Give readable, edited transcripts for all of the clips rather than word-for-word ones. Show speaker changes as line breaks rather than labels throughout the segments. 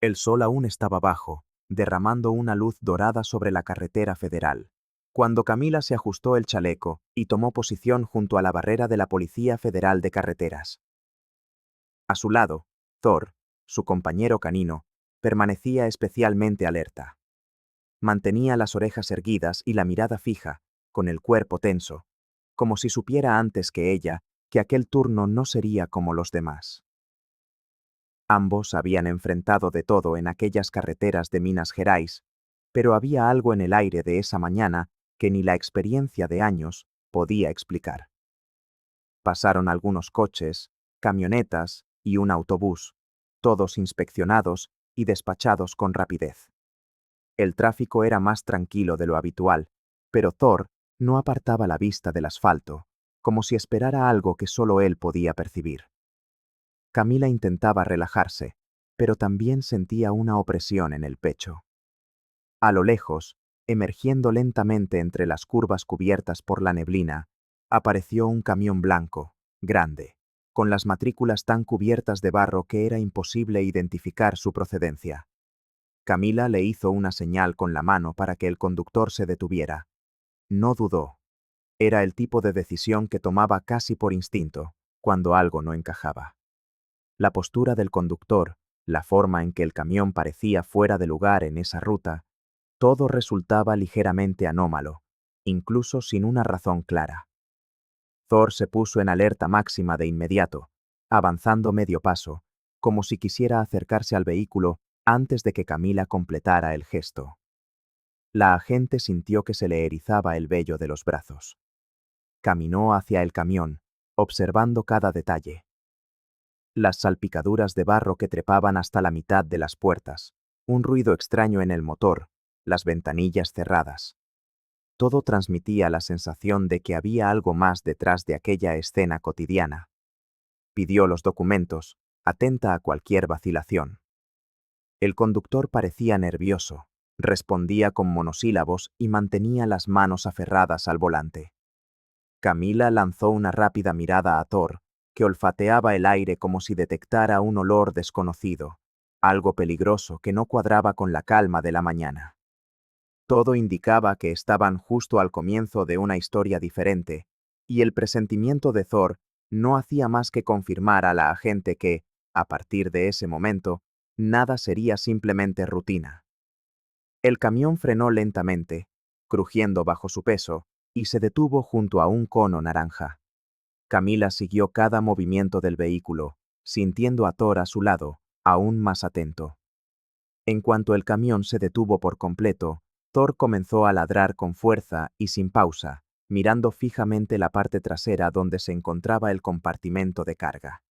El sol aún estaba bajo, derramando una luz dorada sobre la carretera federal, cuando Camila se ajustó el chaleco y tomó posición junto a la barrera de la Policía Federal de Carreteras. A su lado, Thor, su compañero canino, permanecía especialmente alerta. Mantenía las orejas erguidas y la mirada fija, con el cuerpo tenso, como si supiera antes que ella que aquel turno no sería como los demás. Ambos habían enfrentado de todo en aquellas carreteras de Minas Gerais, pero había algo en el aire de esa mañana que ni la experiencia de años podía explicar. Pasaron algunos coches, camionetas y un autobús, todos inspeccionados y despachados con rapidez. El tráfico era más tranquilo de lo habitual, pero Thor no apartaba la vista del asfalto, como si esperara algo que solo él podía percibir. Camila intentaba relajarse, pero también sentía una opresión en el pecho. A lo lejos, emergiendo lentamente entre las curvas cubiertas por la neblina, apareció un camión blanco, grande, con las matrículas tan cubiertas de barro que era imposible identificar su procedencia. Camila le hizo una señal con la mano para que el conductor se detuviera. No dudó. Era el tipo de decisión que tomaba casi por instinto, cuando algo no encajaba. La postura del conductor, la forma en que el camión parecía fuera de lugar en esa ruta, todo resultaba ligeramente anómalo, incluso sin una razón clara. Thor se puso en alerta máxima de inmediato, avanzando medio paso, como si quisiera acercarse al vehículo antes de que Camila completara el gesto. La agente sintió que se le erizaba el vello de los brazos. Caminó hacia el camión, observando cada detalle. Las salpicaduras de barro que trepaban hasta la mitad de las puertas, un ruido extraño en el motor, las ventanillas cerradas. Todo transmitía la sensación de que había algo más detrás de aquella escena cotidiana. Pidió los documentos, atenta a cualquier vacilación. El conductor parecía nervioso, respondía con monosílabos y mantenía las manos aferradas al volante. Camila lanzó una rápida mirada a Thor, que olfateaba el aire como si detectara un olor desconocido, algo peligroso que no cuadraba con la calma de la mañana. Todo indicaba que estaban justo al comienzo de una historia diferente, y el presentimiento de Thor no hacía más que confirmar a la agente que, a partir de ese momento, nada sería simplemente rutina. El camión frenó lentamente, crujiendo bajo su peso, y se detuvo junto a un cono naranja. Camila siguió cada movimiento del vehículo, sintiendo a Thor a su lado, aún más atento. En cuanto el camión se detuvo por completo, Thor comenzó a ladrar con fuerza y sin pausa, mirando fijamente la parte trasera donde se encontraba el compartimento de carga.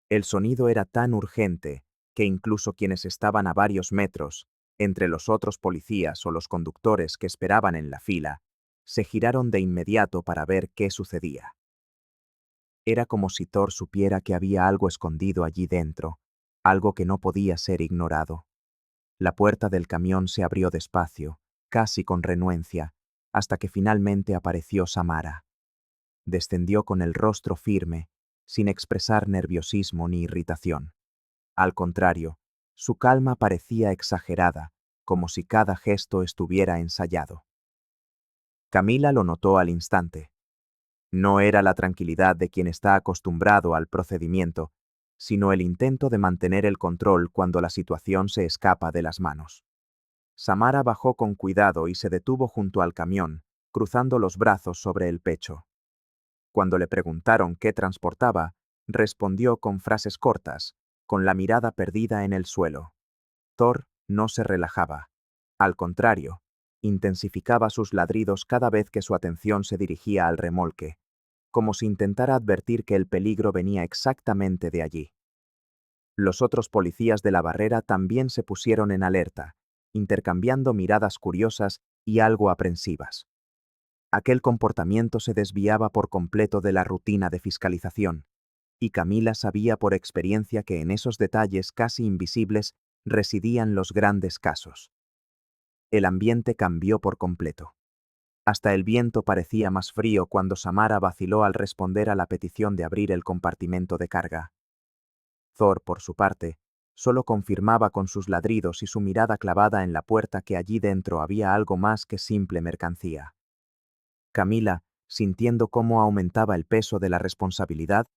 El sonido era tan urgente que incluso quienes estaban a varios metros, entre los otros policías o los conductores que esperaban en la fila, se giraron de inmediato para ver qué sucedía. Era como si Thor supiera que había algo escondido allí dentro, algo que no podía ser ignorado. La puerta del camión se abrió despacio, casi con renuencia, hasta que finalmente apareció Samara. Descendió con el rostro firme, sin expresar nerviosismo ni irritación. Al contrario, su calma parecía exagerada, como si cada gesto estuviera ensayado. Camila lo notó al instante. No era la tranquilidad de quien está acostumbrado al procedimiento, sino el intento de mantener el control cuando la situación se escapa de las manos. Samara bajó con cuidado y se detuvo junto al camión, cruzando los brazos sobre el pecho. Cuando le preguntaron qué transportaba, respondió con frases cortas, con la mirada perdida en el suelo. Thor no se relajaba. Al contrario, intensificaba sus ladridos cada vez que su atención se dirigía al remolque, como si intentara advertir que el peligro venía exactamente de allí. Los otros policías de la barrera también se pusieron en alerta, intercambiando miradas curiosas y algo aprensivas. Aquel comportamiento se desviaba por completo de la rutina de fiscalización, y Camila sabía por experiencia que en esos detalles casi invisibles residían los grandes casos. El ambiente cambió por completo. Hasta el viento parecía más frío cuando Samara vaciló al responder a la petición de abrir el compartimento de carga. Thor, por su parte, solo confirmaba con sus ladridos y su mirada clavada en la puerta que allí dentro había algo más que simple mercancía. Camila, sintiendo cómo aumentaba el peso de la responsabilidad,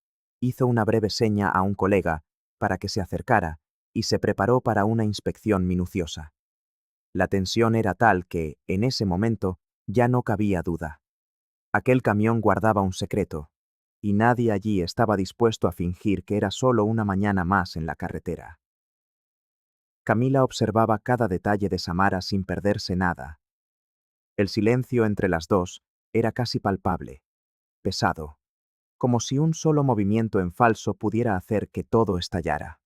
hizo una breve seña a un colega para que se acercara y se preparó para una inspección minuciosa. La tensión era tal que, en ese momento, ya no cabía duda. Aquel camión guardaba un secreto, y nadie allí estaba dispuesto a fingir que era solo una mañana más en la carretera. Camila observaba cada detalle de Samara sin perderse nada. El silencio entre las dos era casi palpable, pesado, como si un solo movimiento en falso pudiera hacer que todo estallara.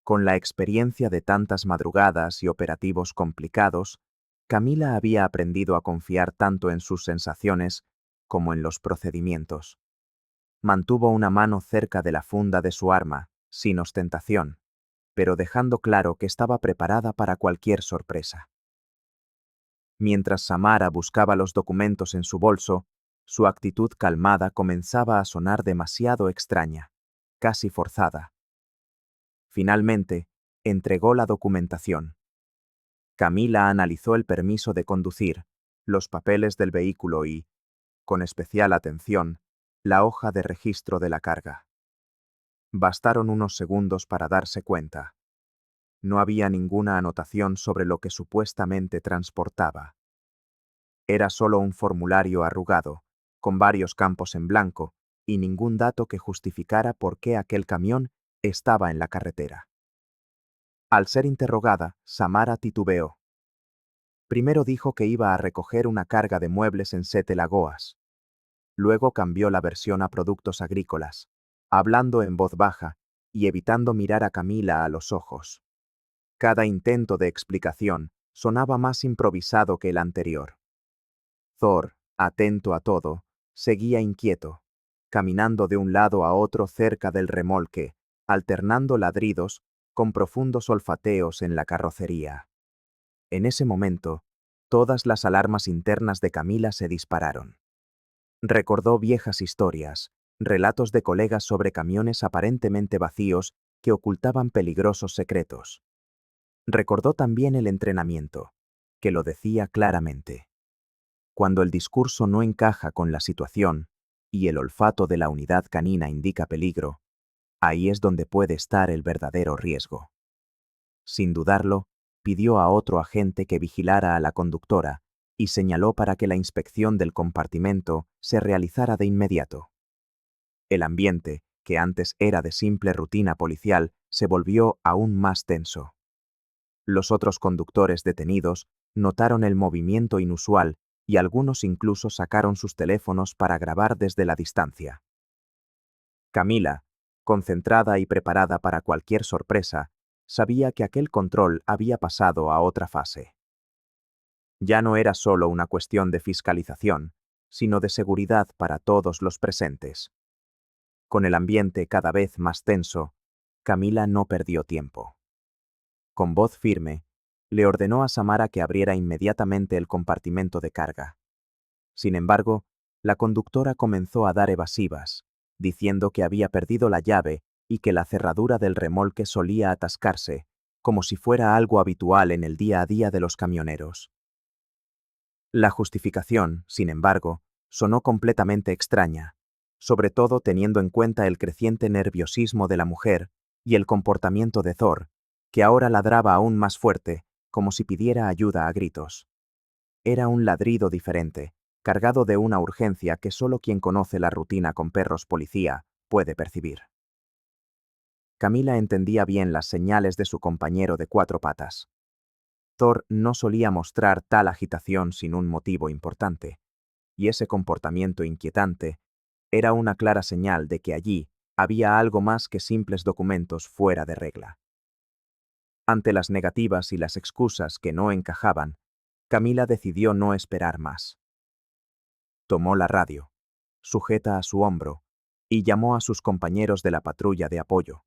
Con la experiencia de tantas madrugadas y operativos complicados, Camila había aprendido a confiar tanto en sus sensaciones como en los procedimientos. Mantuvo una mano cerca de la funda de su arma, sin ostentación, pero dejando claro que estaba preparada para cualquier sorpresa. Mientras Samara buscaba los documentos en su bolso, su actitud calmada comenzaba a sonar demasiado extraña, casi forzada. Finalmente, entregó la documentación. Camila analizó el permiso de conducir, los papeles del vehículo y, con especial atención, la hoja de registro de la carga. Bastaron unos segundos para darse cuenta. No había ninguna anotación sobre lo que supuestamente transportaba. Era solo un formulario arrugado, con varios campos en blanco, y ningún dato que justificara por qué aquel camión estaba en la carretera. Al ser interrogada, Samara titubeó. Primero dijo que iba a recoger una carga de muebles en Sete Lagoas. Luego cambió la versión a productos agrícolas, hablando en voz baja y evitando mirar a Camila a los ojos. Cada intento de explicación sonaba más improvisado que el anterior. Thor, atento a todo, seguía inquieto, caminando de un lado a otro cerca del remolque, alternando ladridos con profundos olfateos en la carrocería. En ese momento, todas las alarmas internas de Camila se dispararon. Recordó viejas historias, relatos de colegas sobre camiones aparentemente vacíos que ocultaban peligrosos secretos. Recordó también el entrenamiento, que lo decía claramente. Cuando el discurso no encaja con la situación y el olfato de la unidad canina indica peligro, ahí es donde puede estar el verdadero riesgo. Sin dudarlo, pidió a otro agente que vigilara a la conductora y señaló para que la inspección del compartimento se realizara de inmediato. El ambiente, que antes era de simple rutina policial, se volvió aún más tenso. Los otros conductores detenidos notaron el movimiento inusual y algunos incluso sacaron sus teléfonos para grabar desde la distancia. Camila, concentrada y preparada para cualquier sorpresa, sabía que aquel control había pasado a otra fase. Ya no era solo una cuestión de fiscalización, sino de seguridad para todos los presentes. Con el ambiente cada vez más tenso, Camila no perdió tiempo. Con voz firme, le ordenó a Samara que abriera inmediatamente el compartimento de carga. Sin embargo, la conductora comenzó a dar evasivas, diciendo que había perdido la llave y que la cerradura del remolque solía atascarse, como si fuera algo habitual en el día a día de los camioneros. La justificación, sin embargo, sonó completamente extraña, sobre todo teniendo en cuenta el creciente nerviosismo de la mujer y el comportamiento de Thor, que ahora ladraba aún más fuerte, como si pidiera ayuda a gritos. Era un ladrido diferente, cargado de una urgencia que solo quien conoce la rutina con perros policía puede percibir. Camila entendía bien las señales de su compañero de cuatro patas. Thor no solía mostrar tal agitación sin un motivo importante, y ese comportamiento inquietante era una clara señal de que allí había algo más que simples documentos fuera de regla. Ante las negativas y las excusas que no encajaban, Camila decidió no esperar más. Tomó la radio, sujeta a su hombro, y llamó a sus compañeros de la patrulla de apoyo,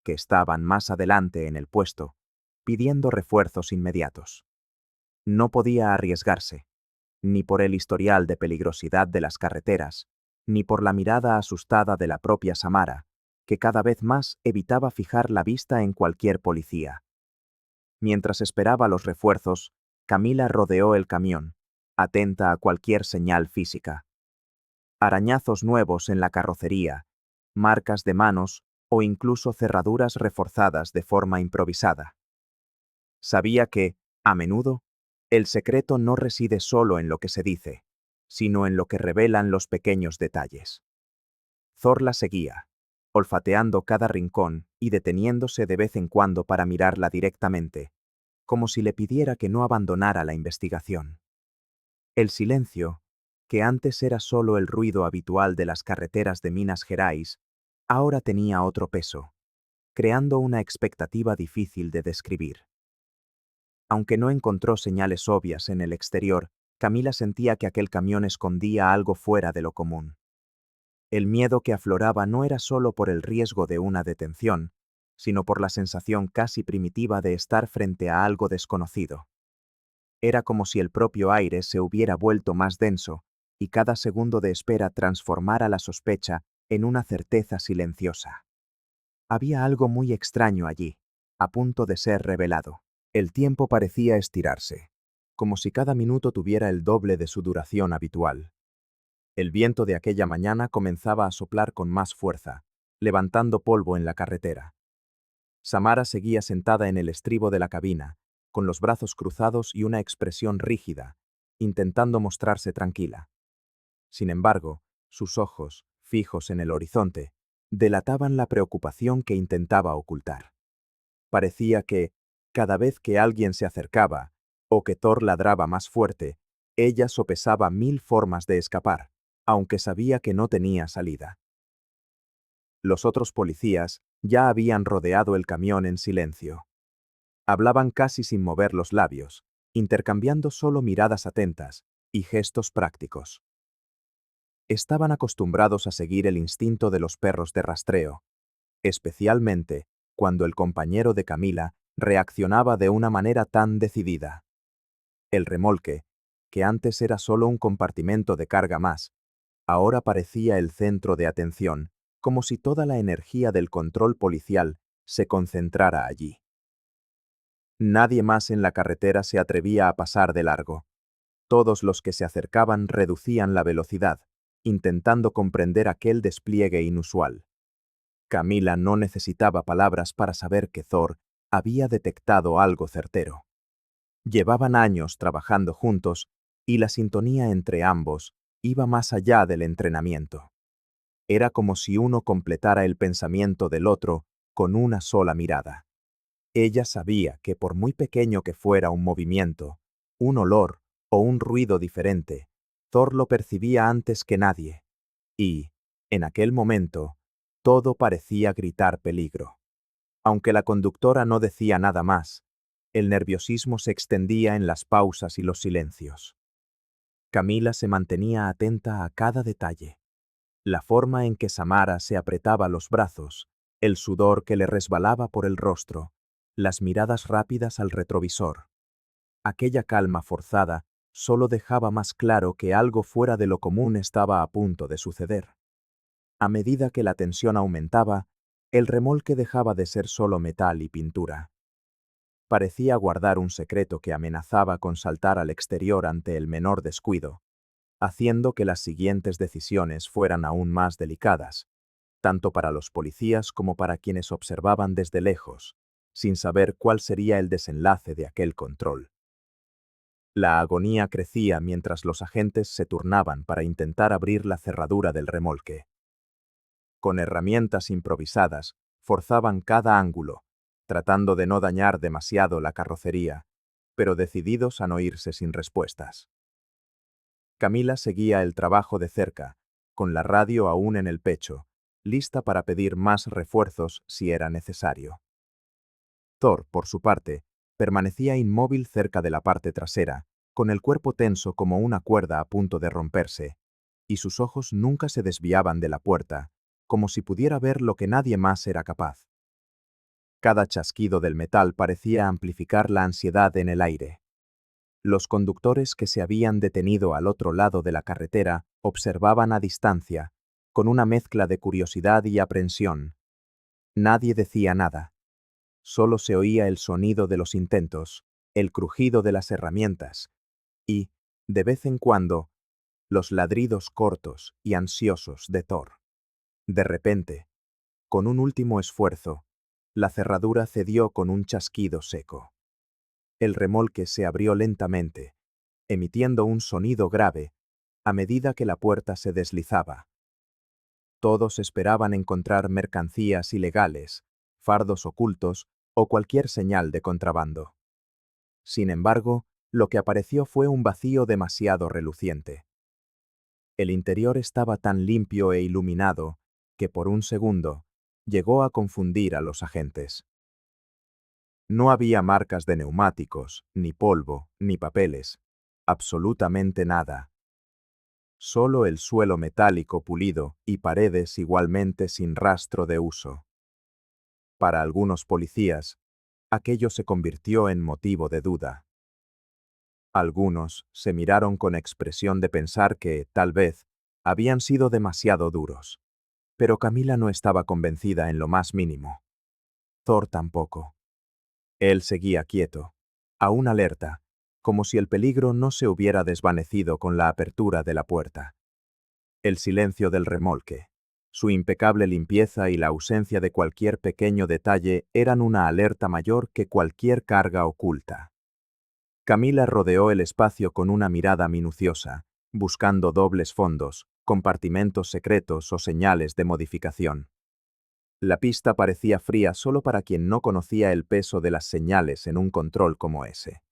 que estaban más adelante en el puesto, pidiendo refuerzos inmediatos. No podía arriesgarse, ni por el historial de peligrosidad de las carreteras, ni por la mirada asustada de la propia Samara, que cada vez más evitaba fijar la vista en cualquier policía. Mientras esperaba los refuerzos, Camila rodeó el camión, atenta a cualquier señal física. Arañazos nuevos en la carrocería, marcas de manos o incluso cerraduras reforzadas de forma improvisada. Sabía que, a menudo, el secreto no reside solo en lo que se dice, sino en lo que revelan los pequeños detalles. Thor la seguía, olfateando cada rincón y deteniéndose de vez en cuando para mirarla directamente, como si le pidiera que no abandonara la investigación. El silencio, que antes era solo el ruido habitual de las carreteras de Minas Gerais, ahora tenía otro peso, creando una expectativa difícil de describir. Aunque no encontró señales obvias en el exterior, Camila sentía que aquel camión escondía algo fuera de lo común. El miedo que afloraba no era solo por el riesgo de una detención, sino por la sensación casi primitiva de estar frente a algo desconocido. Era como si el propio aire se hubiera vuelto más denso, y cada segundo de espera transformara la sospecha en una certeza silenciosa. Había algo muy extraño allí, a punto de ser revelado. El tiempo parecía estirarse, como si cada minuto tuviera el doble de su duración habitual. El viento de aquella mañana comenzaba a soplar con más fuerza, levantando polvo en la carretera. Samara seguía sentada en el estribo de la cabina, con los brazos cruzados y una expresión rígida, intentando mostrarse tranquila. Sin embargo, sus ojos, fijos en el horizonte, delataban la preocupación que intentaba ocultar. Parecía que, cada vez que alguien se acercaba, o que Thor ladraba más fuerte, ella sopesaba 1000 formas de escapar, aunque sabía que no tenía salida. Los otros policías ya habían rodeado el camión en silencio. Hablaban casi sin mover los labios, intercambiando solo miradas atentas y gestos prácticos. Estaban acostumbrados a seguir el instinto de los perros de rastreo, especialmente cuando el compañero de Camila reaccionaba de una manera tan decidida. El remolque, que antes era solo un compartimento de carga más, ahora parecía el centro de atención, como si toda la energía del control policial se concentrara allí. Nadie más en la carretera se atrevía a pasar de largo. Todos los que se acercaban reducían la velocidad, intentando comprender aquel despliegue inusual. Camila no necesitaba palabras para saber que Thor había detectado algo certero. Llevaban años trabajando juntos y la sintonía entre ambos iba más allá del entrenamiento. Era como si uno completara el pensamiento del otro con una sola mirada. Ella sabía que por muy pequeño que fuera un movimiento, un olor o un ruido diferente, Thor lo percibía antes que nadie. Y, en aquel momento, todo parecía gritar peligro. Aunque la conductora no decía nada más, el nerviosismo se extendía en las pausas y los silencios. Camila se mantenía atenta a cada detalle. La forma en que Samara se apretaba los brazos, el sudor que le resbalaba por el rostro, las miradas rápidas al retrovisor. Aquella calma forzada solo dejaba más claro que algo fuera de lo común estaba a punto de suceder. A medida que la tensión aumentaba, el remolque dejaba de ser solo metal y pintura. Parecía guardar un secreto que amenazaba con saltar al exterior ante el menor descuido, haciendo que las siguientes decisiones fueran aún más delicadas, tanto para los policías como para quienes observaban desde lejos, sin saber cuál sería el desenlace de aquel control. La agonía crecía mientras los agentes se turnaban para intentar abrir la cerradura del remolque. Con herramientas improvisadas, forzaban cada ángulo, tratando de no dañar demasiado la carrocería, pero decididos a no irse sin respuestas. Camila seguía el trabajo de cerca, con la radio aún en el pecho, lista para pedir más refuerzos si era necesario. Thor, por su parte, permanecía inmóvil cerca de la parte trasera, con el cuerpo tenso como una cuerda a punto de romperse, y sus ojos nunca se desviaban de la puerta, como si pudiera ver lo que nadie más era capaz. Cada chasquido del metal parecía amplificar la ansiedad en el aire. Los conductores que se habían detenido al otro lado de la carretera observaban a distancia, con una mezcla de curiosidad y aprensión, Nadie decía nada. Solo se oía el sonido de los intentos, el crujido de las herramientas y, de vez en cuando, los ladridos cortos y ansiosos de Thor. De repente, con un último esfuerzo, la cerradura cedió con un chasquido seco. El remolque se abrió lentamente, emitiendo un sonido grave a medida que la puerta se deslizaba. Todos esperaban encontrar mercancías ilegales, fardos ocultos o cualquier señal de contrabando. Sin embargo, lo que apareció fue un vacío demasiado reluciente. El interior estaba tan limpio e iluminado que por un segundo llegó a confundir a los agentes. No había marcas de neumáticos, ni polvo, ni papeles. Absolutamente nada. Solo el suelo metálico pulido y paredes igualmente sin rastro de uso. Para algunos policías, aquello se convirtió en motivo de duda. Algunos se miraron con expresión de pensar que, tal vez, habían sido demasiado duros. Pero Camila no estaba convencida en lo más mínimo. Thor tampoco. Él seguía quieto, aún alerta, como si el peligro no se hubiera desvanecido con la apertura de la puerta. El silencio del remolque, su impecable limpieza y la ausencia de cualquier pequeño detalle eran una alerta mayor que cualquier carga oculta. Camila rodeó el espacio con una mirada minuciosa, buscando dobles fondos, compartimentos secretos o señales de modificación. La pista parecía fría solo para quien no conocía el peso de las señales en un control como ese.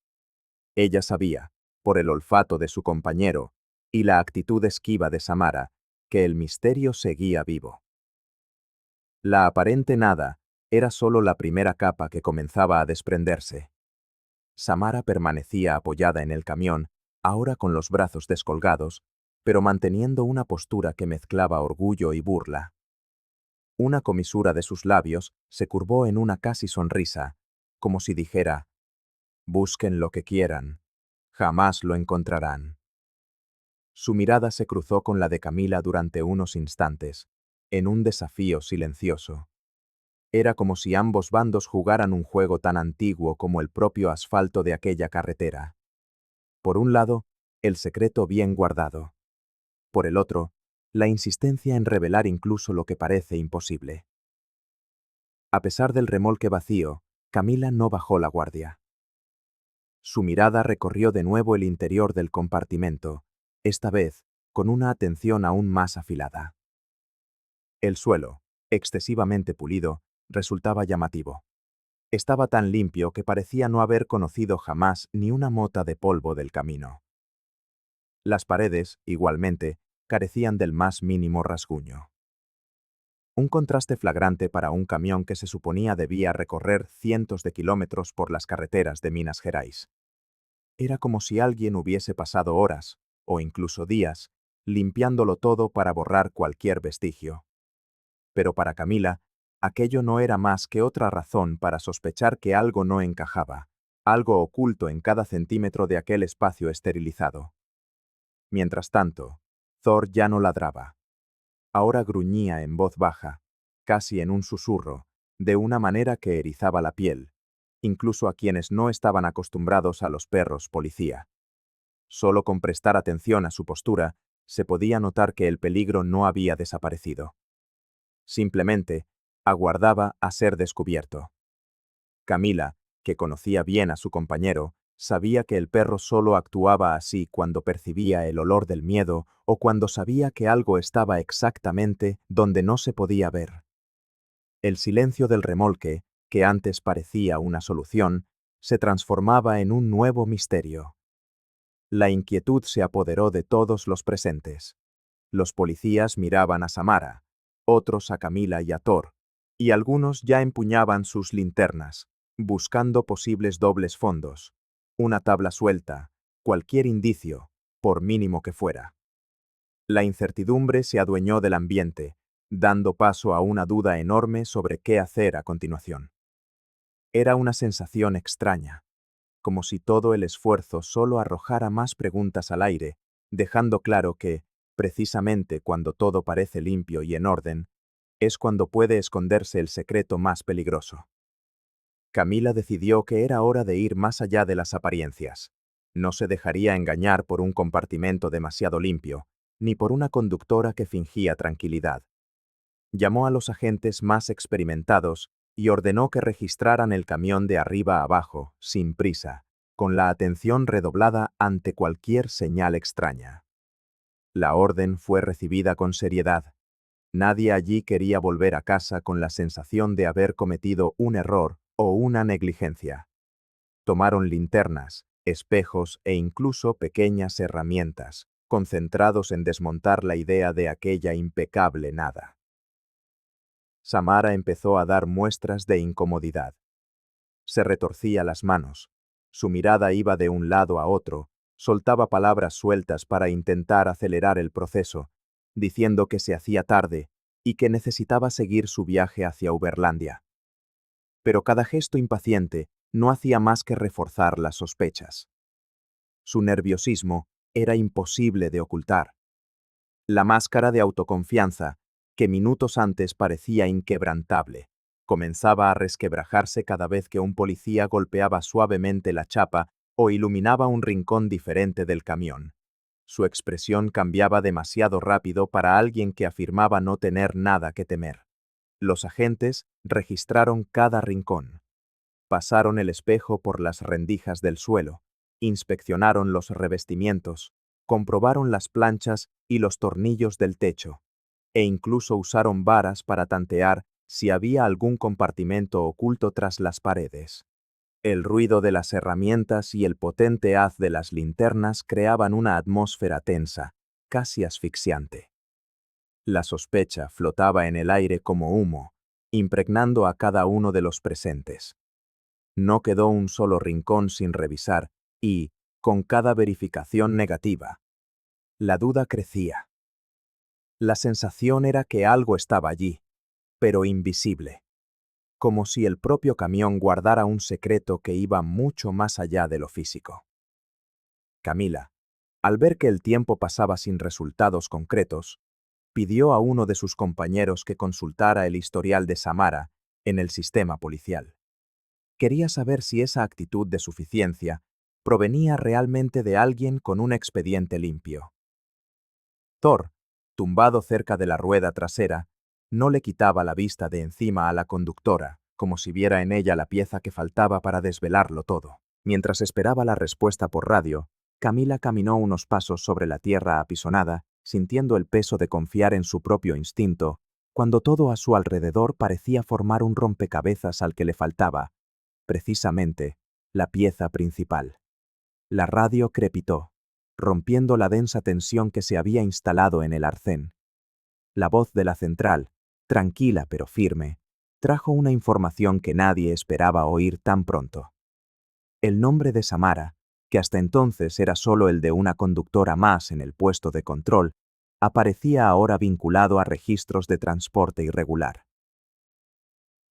Ella sabía, por el olfato de su compañero y la actitud esquiva de Samara, que el misterio seguía vivo. La aparente nada era solo la primera capa que comenzaba a desprenderse. Samara permanecía apoyada en el camión, ahora con los brazos descolgados, pero manteniendo una postura que mezclaba orgullo y burla. Una comisura de sus labios se curvó en una casi sonrisa, como si dijera, «Busquen lo que quieran, jamás lo encontrarán». Su mirada se cruzó con la de Camila durante unos instantes, en un desafío silencioso. Era como si ambos bandos jugaran un juego tan antiguo como el propio asfalto de aquella carretera. Por un lado, el secreto bien guardado. Por el otro, la insistencia en revelar incluso lo que parece imposible. A pesar del remolque vacío, Camila no bajó la guardia. Su mirada recorrió de nuevo el interior del compartimento, esta vez con una atención aún más afilada. El suelo, excesivamente pulido, resultaba llamativo. Estaba tan limpio que parecía no haber conocido jamás ni una mota de polvo del camino. Las paredes, igualmente, carecían del más mínimo rasguño. Un contraste flagrante para un camión que se suponía debía recorrer cientos de kilómetros por las carreteras de Minas Gerais. Era como si alguien hubiese pasado horas, o incluso días, limpiándolo todo para borrar cualquier vestigio. Pero para Camila, aquello no era más que otra razón para sospechar que algo no encajaba, algo oculto en cada centímetro de aquel espacio esterilizado. Mientras tanto, Thor ya no ladraba. Ahora gruñía en voz baja, casi en un susurro, de una manera que erizaba la piel, incluso a quienes no estaban acostumbrados a los perros policía. Solo con prestar atención a su postura, se podía notar que el peligro no había desaparecido. Simplemente, aguardaba a ser descubierto. Camila, que conocía bien a su compañero, sabía que el perro solo actuaba así cuando percibía el olor del miedo o cuando sabía que algo estaba exactamente donde no se podía ver. El silencio del remolque, que antes parecía una solución, se transformaba en un nuevo misterio. La inquietud se apoderó de todos los presentes. Los policías miraban a Samara, otros a Camila y a Thor, y algunos ya empuñaban sus linternas, buscando posibles dobles fondos, una tabla suelta, cualquier indicio, por mínimo que fuera. La incertidumbre se adueñó del ambiente, dando paso a una duda enorme sobre qué hacer a continuación. Era una sensación extraña, como si todo el esfuerzo solo arrojara más preguntas al aire, dejando claro que, precisamente cuando todo parece limpio y en orden, Es cuando puede esconderse el secreto más peligroso. Camila decidió que era hora de ir más allá de las apariencias. No se dejaría engañar por un compartimento demasiado limpio, ni por una conductora que fingía tranquilidad. Llamó a los agentes más experimentados y ordenó que registraran el camión de arriba a abajo, sin prisa, con la atención redoblada ante cualquier señal extraña. La orden fue recibida con seriedad. Nadie allí quería volver a casa con la sensación de haber cometido un error o una negligencia. Tomaron linternas, espejos e incluso pequeñas herramientas, concentrados en desmontar la idea de aquella impecable nada. Samara empezó a dar muestras de incomodidad. Se retorcía las manos. Su mirada iba de un lado a otro, soltaba palabras sueltas para intentar acelerar el proceso, diciendo que se hacía tarde y que necesitaba seguir su viaje hacia Uberlandia. Pero cada gesto impaciente no hacía más que reforzar las sospechas. Su nerviosismo era imposible de ocultar. La máscara de autoconfianza, que minutos antes parecía inquebrantable, comenzaba a resquebrajarse cada vez que un policía golpeaba suavemente la chapa o iluminaba un rincón diferente del camión. Su expresión cambiaba demasiado rápido para alguien que afirmaba no tener nada que temer. Los agentes registraron cada rincón. Pasaron el espejo por las rendijas del suelo, inspeccionaron los revestimientos, comprobaron las planchas y los tornillos del techo, e incluso usaron varas para tantear si había algún compartimento oculto tras las paredes. El ruido de las herramientas y el potente haz de las linternas creaban una atmósfera tensa, casi asfixiante. La sospecha flotaba en el aire como humo, impregnando a cada uno de los presentes. No quedó un solo rincón sin revisar y, con cada verificación negativa, la duda crecía. La sensación era que algo estaba allí, pero invisible, como si el propio camión guardara un secreto que iba mucho más allá de lo físico. Camila, al ver que el tiempo pasaba sin resultados concretos, pidió a uno de sus compañeros que consultara el historial de Samara en el sistema policial. Quería saber si esa actitud de suficiencia provenía realmente de alguien con un expediente limpio. Thor, tumbado cerca de la rueda trasera, no le quitaba la vista de encima a la conductora, como si viera en ella la pieza que faltaba para desvelarlo todo. Mientras esperaba la respuesta por radio, Camila caminó unos pasos sobre la tierra apisonada, sintiendo el peso de confiar en su propio instinto, cuando todo a su alrededor parecía formar un rompecabezas al que le faltaba, precisamente, la pieza principal. La radio crepitó, rompiendo la densa tensión que se había instalado en el arcén. La voz de la central, tranquila pero firme, trajo una información que nadie esperaba oír tan pronto. El nombre de Samara, que hasta entonces era solo el de una conductora más en el puesto de control, aparecía ahora vinculado a registros de transporte irregular.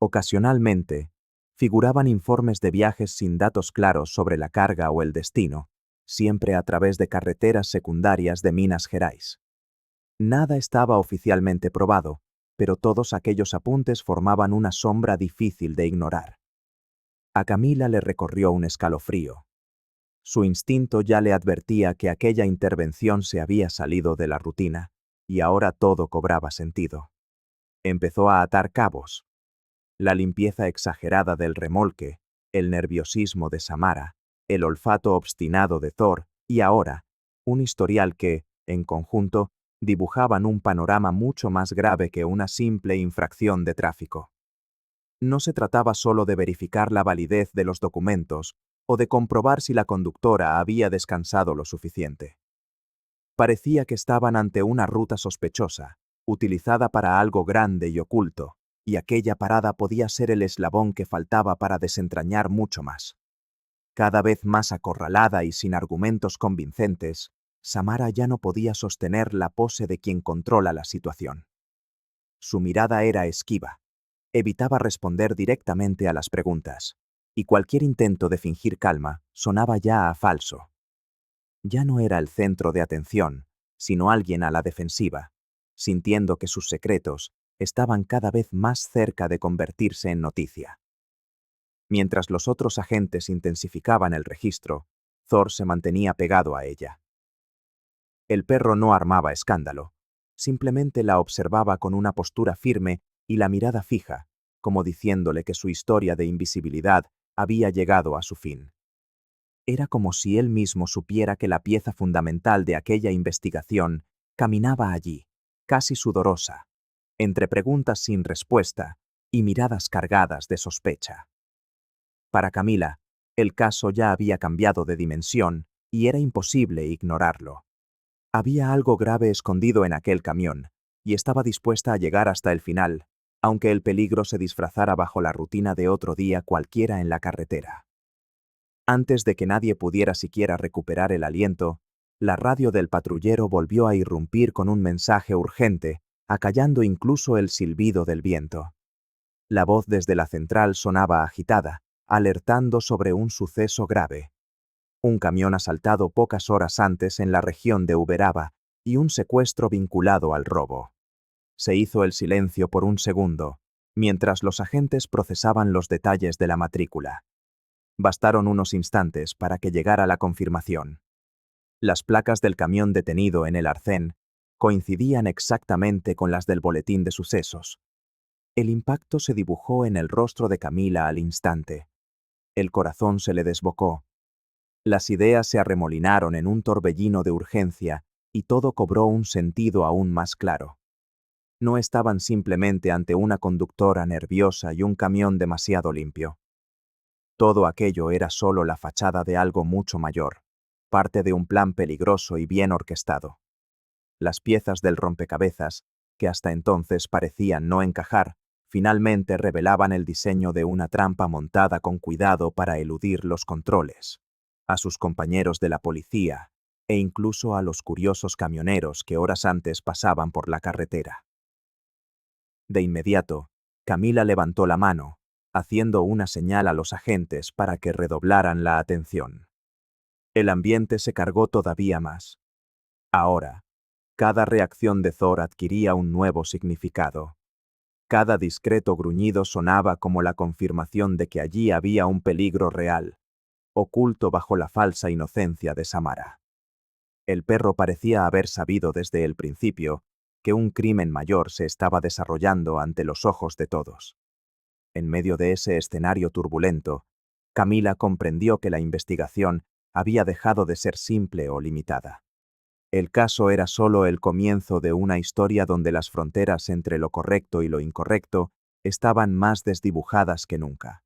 Ocasionalmente, figuraban informes de viajes sin datos claros sobre la carga o el destino, siempre a través de carreteras secundarias de Minas Gerais. Nada estaba oficialmente probado, pero todos aquellos apuntes formaban una sombra difícil de ignorar. A Camila le recorrió un escalofrío. Su instinto ya le advertía que aquella intervención se había salido de la rutina, y ahora todo cobraba sentido. Empezó a atar cabos. La limpieza exagerada del remolque, el nerviosismo de Samara, el olfato obstinado de Thor y ahora, un historial que, en conjunto, dibujaban un panorama mucho más grave que una simple infracción de tráfico. No se trataba solo de verificar la validez de los documentos o de comprobar si la conductora había descansado lo suficiente. Parecía que estaban ante una ruta sospechosa, utilizada para algo grande y oculto, y aquella parada podía ser el eslabón que faltaba para desentrañar mucho más. Cada vez más acorralada y sin argumentos convincentes, Samara ya no podía sostener la pose de quien controla la situación. Su mirada era esquiva, evitaba responder directamente a las preguntas, y cualquier intento de fingir calma sonaba ya a falso. Ya no era el centro de atención, sino alguien a la defensiva, sintiendo que sus secretos, estaban cada vez más cerca de convertirse en noticia. Mientras los otros agentes intensificaban el registro, Thor se mantenía pegado a ella. El perro no armaba escándalo, simplemente la observaba con una postura firme y la mirada fija, como diciéndole que su historia de invisibilidad había llegado a su fin. Era como si él mismo supiera que la pieza fundamental de aquella investigación caminaba allí, casi sudorosa, entre preguntas sin respuesta y miradas cargadas de sospecha. Para Camila, el caso ya había cambiado de dimensión y era imposible ignorarlo. Había algo grave escondido en aquel camión, y estaba dispuesta a llegar hasta el final, aunque el peligro se disfrazara bajo la rutina de otro día cualquiera en la carretera. Antes de que nadie pudiera siquiera recuperar el aliento, la radio del patrullero volvió a irrumpir con un mensaje urgente, acallando incluso el silbido del viento. La voz desde la central sonaba agitada, alertando sobre un suceso grave. Un camión asaltado pocas horas antes en la región de Uberaba y un secuestro vinculado al robo. Se hizo el silencio por un segundo, mientras los agentes procesaban los detalles de la matrícula. Bastaron unos instantes para que llegara la confirmación. Las placas del camión detenido en el arcén coincidían exactamente con las del boletín de sucesos. El impacto se dibujó en el rostro de Camila al instante. El corazón se le desbocó. Las ideas se arremolinaron en un torbellino de urgencia y todo cobró un sentido aún más claro. No estaban simplemente ante una conductora nerviosa y un camión demasiado limpio. Todo aquello era solo la fachada de algo mucho mayor, parte de un plan peligroso y bien orquestado. Las piezas del rompecabezas, que hasta entonces parecían no encajar, finalmente revelaban el diseño de una trampa montada con cuidado para eludir los controles, a sus compañeros de la policía e incluso a los curiosos camioneros que horas antes pasaban por la carretera. De inmediato, Camila levantó la mano, haciendo una señal a los agentes para que redoblaran la atención. El ambiente se cargó todavía más. Ahora, cada reacción de Thor adquiría un nuevo significado. Cada discreto gruñido sonaba como la confirmación de que allí había un peligro real, oculto bajo la falsa inocencia de Samara. El perro parecía haber sabido desde el principio que un crimen mayor se estaba desarrollando ante los ojos de todos. En medio de ese escenario turbulento, Camila comprendió que la investigación había dejado de ser simple o limitada. El caso era solo el comienzo de una historia donde las fronteras entre lo correcto y lo incorrecto estaban más desdibujadas que nunca.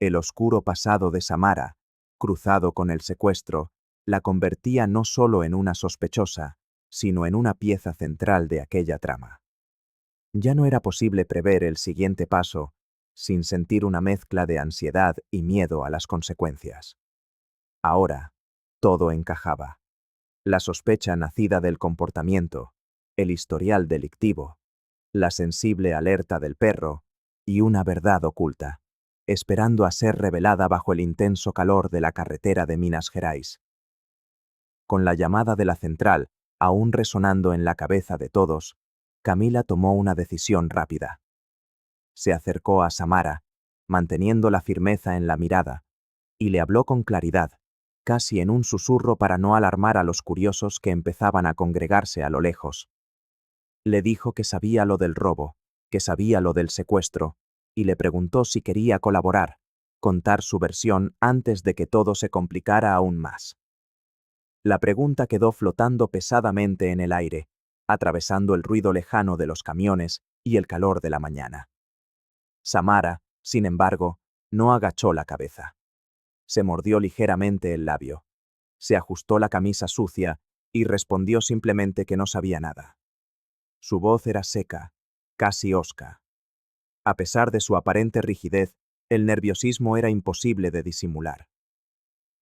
El oscuro pasado de Samara, cruzado con el secuestro, la convertía no solo en una sospechosa, sino en una pieza central de aquella trama. Ya no era posible prever el siguiente paso sin sentir una mezcla de ansiedad y miedo a las consecuencias. Ahora, todo encajaba. La sospecha nacida del comportamiento, el historial delictivo, la sensible alerta del perro y una verdad oculta, esperando a ser revelada bajo el intenso calor de la carretera de Minas Gerais. Con la llamada de la central aún resonando en la cabeza de todos, Camila tomó una decisión rápida. Se acercó a Samara, manteniendo la firmeza en la mirada, y le habló con claridad, casi en un susurro para no alarmar a los curiosos que empezaban a congregarse a lo lejos. Le dijo que sabía lo del robo, que sabía lo del secuestro, y le preguntó si quería colaborar, contar su versión antes de que todo se complicara aún más. La pregunta quedó flotando pesadamente en el aire, atravesando el ruido lejano de los camiones y el calor de la mañana. Samara, sin embargo, no agachó la cabeza. Se mordió ligeramente el labio. Se ajustó la camisa sucia y respondió simplemente que no sabía nada. Su voz era seca, casi hosca. A pesar de su aparente rigidez, el nerviosismo era imposible de disimular.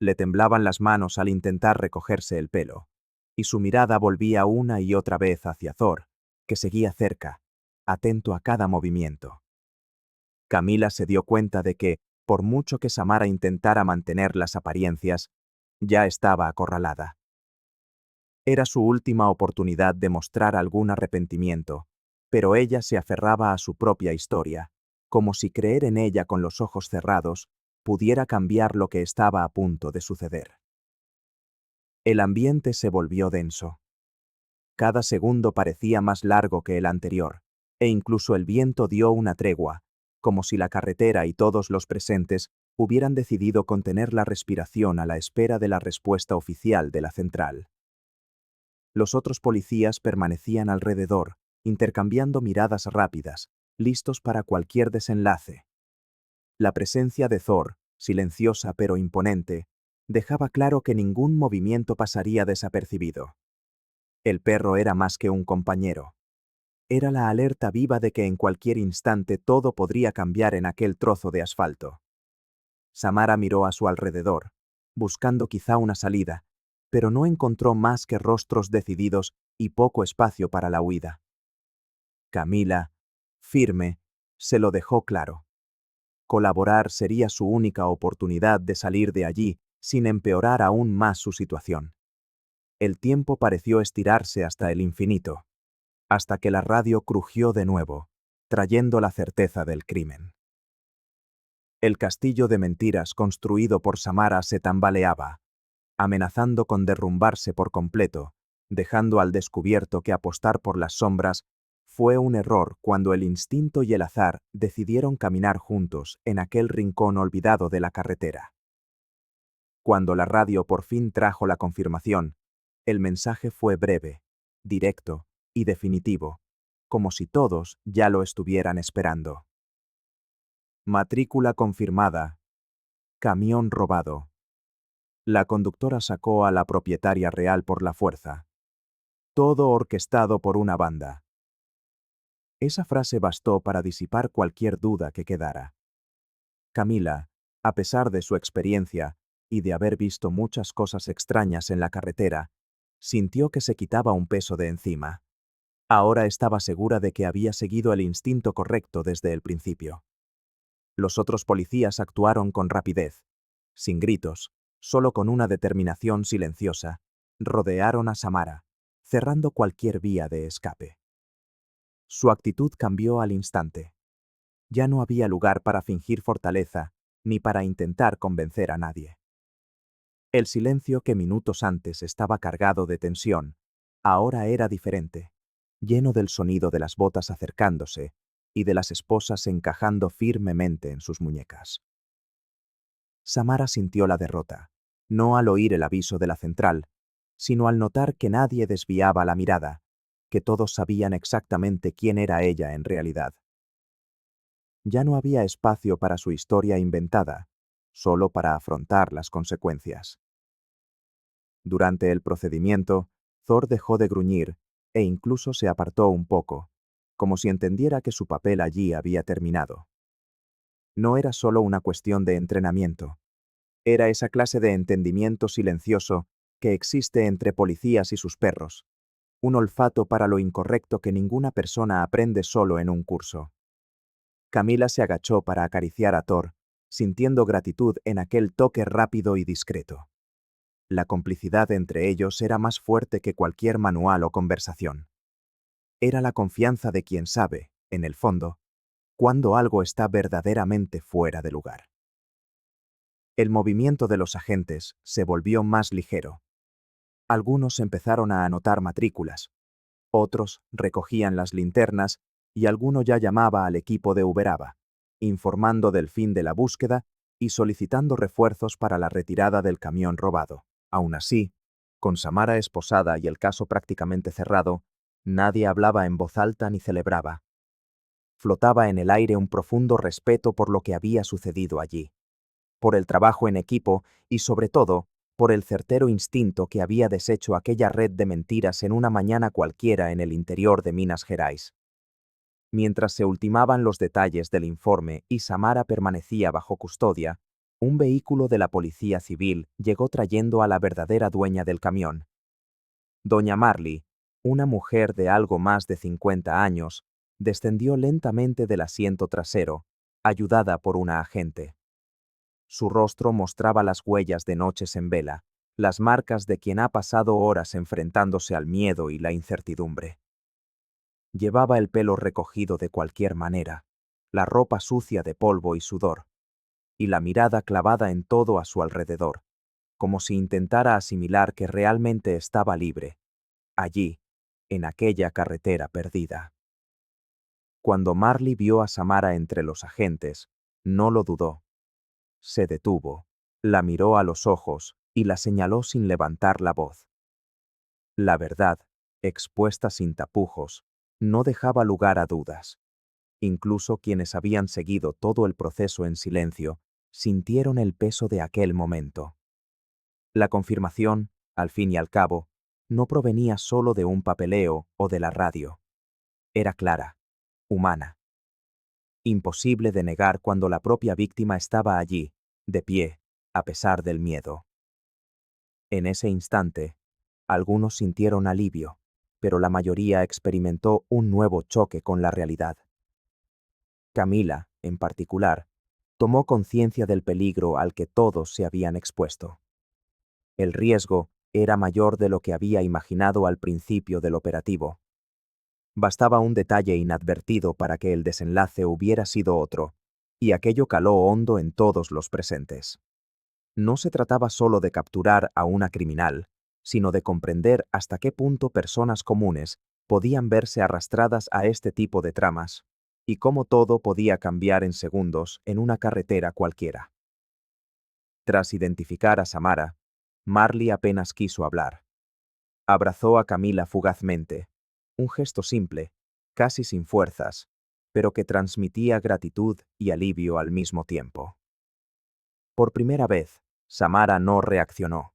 Le temblaban las manos al intentar recogerse el pelo, y su mirada volvía una y otra vez hacia Thor, que seguía cerca, atento a cada movimiento. Camila se dio cuenta de que, por mucho que Samara intentara mantener las apariencias, ya estaba acorralada. Era su última oportunidad de mostrar algún arrepentimiento, pero ella se aferraba a su propia historia, como si creer en ella con los ojos cerrados pudiera cambiar lo que estaba a punto de suceder. El ambiente se volvió denso. Cada segundo parecía más largo que el anterior, e incluso el viento dio una tregua, como si la carretera y todos los presentes hubieran decidido contener la respiración a la espera de la respuesta oficial de la central. Los otros policías permanecían alrededor, intercambiando miradas rápidas, listos para cualquier desenlace. La presencia de Thor, silenciosa pero imponente, dejaba claro que ningún movimiento pasaría desapercibido. El perro era más que un compañero. Era la alerta viva de que en cualquier instante todo podría cambiar en aquel trozo de asfalto. Samara miró a su alrededor, buscando quizá una salida, pero no encontró más que rostros decididos y poco espacio para la huida. Camila, firme, se lo dejó claro. Colaborar sería su única oportunidad de salir de allí sin empeorar aún más su situación. El tiempo pareció estirarse hasta el infinito, hasta que la radio crujió de nuevo, trayendo la certeza del crimen. El castillo de mentiras construido por Samara se tambaleaba, amenazando con derrumbarse por completo, dejando al descubierto que apostar por las sombras fue un error cuando el instinto y el azar decidieron caminar juntos en aquel rincón olvidado de la carretera. Cuando la radio por fin trajo la confirmación, el mensaje fue breve, directo y definitivo, como si todos ya lo estuvieran esperando. Matrícula confirmada. Camión robado. La conductora sacó a la propietaria real por la fuerza. Todo orquestado por una banda. Esa frase bastó para disipar cualquier duda que quedara. Camila, a pesar de su experiencia y de haber visto muchas cosas extrañas en la carretera, sintió que se quitaba un peso de encima. Ahora estaba segura de que había seguido el instinto correcto desde el principio. Los otros policías actuaron con rapidez, sin gritos, solo con una determinación silenciosa. Rodearon a Samara, cerrando cualquier vía de escape. Su actitud cambió al instante. Ya no había lugar para fingir fortaleza, ni para intentar convencer a nadie. El silencio que minutos antes estaba cargado de tensión, ahora era diferente, lleno del sonido de las botas acercándose y de las esposas encajando firmemente en sus muñecas. Samara sintió la derrota, no al oír el aviso de la central, sino al notar que nadie desviaba la mirada, que todos sabían exactamente quién era ella en realidad. Ya no había espacio para su historia inventada, solo para afrontar las consecuencias. Durante el procedimiento, Thor dejó de gruñir e incluso se apartó un poco, como si entendiera que su papel allí había terminado. No era solo una cuestión de entrenamiento. Era esa clase de entendimiento silencioso que existe entre policías y sus perros, un olfato para lo incorrecto que ninguna persona aprende solo en un curso. Camila se agachó para acariciar a Thor, sintiendo gratitud en aquel toque rápido y discreto. La complicidad entre ellos era más fuerte que cualquier manual o conversación. Era la confianza de quien sabe, en el fondo, cuando algo está verdaderamente fuera de lugar. El movimiento de los agentes se volvió más ligero. Algunos empezaron a anotar matrículas, otros recogían las linternas y alguno ya llamaba al equipo de Uberaba, informando del fin de la búsqueda y solicitando refuerzos para la retirada del camión robado. Aún así, con Samara esposada y el caso prácticamente cerrado, nadie hablaba en voz alta ni celebraba. Flotaba en el aire un profundo respeto por lo que había sucedido allí, por el trabajo en equipo y, sobre todo, por el certero instinto que había deshecho aquella red de mentiras en una mañana cualquiera en el interior de Minas Gerais. Mientras se ultimaban los detalles del informe y Samara permanecía bajo custodia, un vehículo de la Policía Civil llegó trayendo a la verdadera dueña del camión. Doña Marley, una mujer de algo más de 50 años, descendió lentamente del asiento trasero, ayudada por una agente. Su rostro mostraba las huellas de noches en vela, las marcas de quien ha pasado horas enfrentándose al miedo y la incertidumbre. Llevaba el pelo recogido de cualquier manera, la ropa sucia de polvo y sudor, y la mirada clavada en todo a su alrededor, como si intentara asimilar que realmente estaba libre, allí, en aquella carretera perdida. Cuando Marley vio a Samara entre los agentes, no lo dudó. Se detuvo, la miró a los ojos y la señaló sin levantar la voz. La verdad, expuesta sin tapujos, no dejaba lugar a dudas. Incluso quienes habían seguido todo el proceso en silencio, sintieron el peso de aquel momento. La confirmación, al fin y al cabo, no provenía solo de un papeleo o de la radio. Era clara, humana. Imposible de negar cuando la propia víctima estaba allí, de pie, a pesar del miedo. En ese instante, algunos sintieron alivio, pero la mayoría experimentó un nuevo choque con la realidad. Camila, en particular, tomó conciencia del peligro al que todos se habían expuesto. El riesgo era mayor de lo que había imaginado al principio del operativo. Bastaba un detalle inadvertido para que el desenlace hubiera sido otro, y aquello caló hondo en todos los presentes. No se trataba solo de capturar a una criminal, sino de comprender hasta qué punto personas comunes podían verse arrastradas a este tipo de tramas, y cómo todo podía cambiar en segundos en una carretera cualquiera. Tras identificar a Samara, Marley apenas quiso hablar. Abrazó a Camila fugazmente, un gesto simple, casi sin fuerzas, pero que transmitía gratitud y alivio al mismo tiempo. Por primera vez, Samara no reaccionó.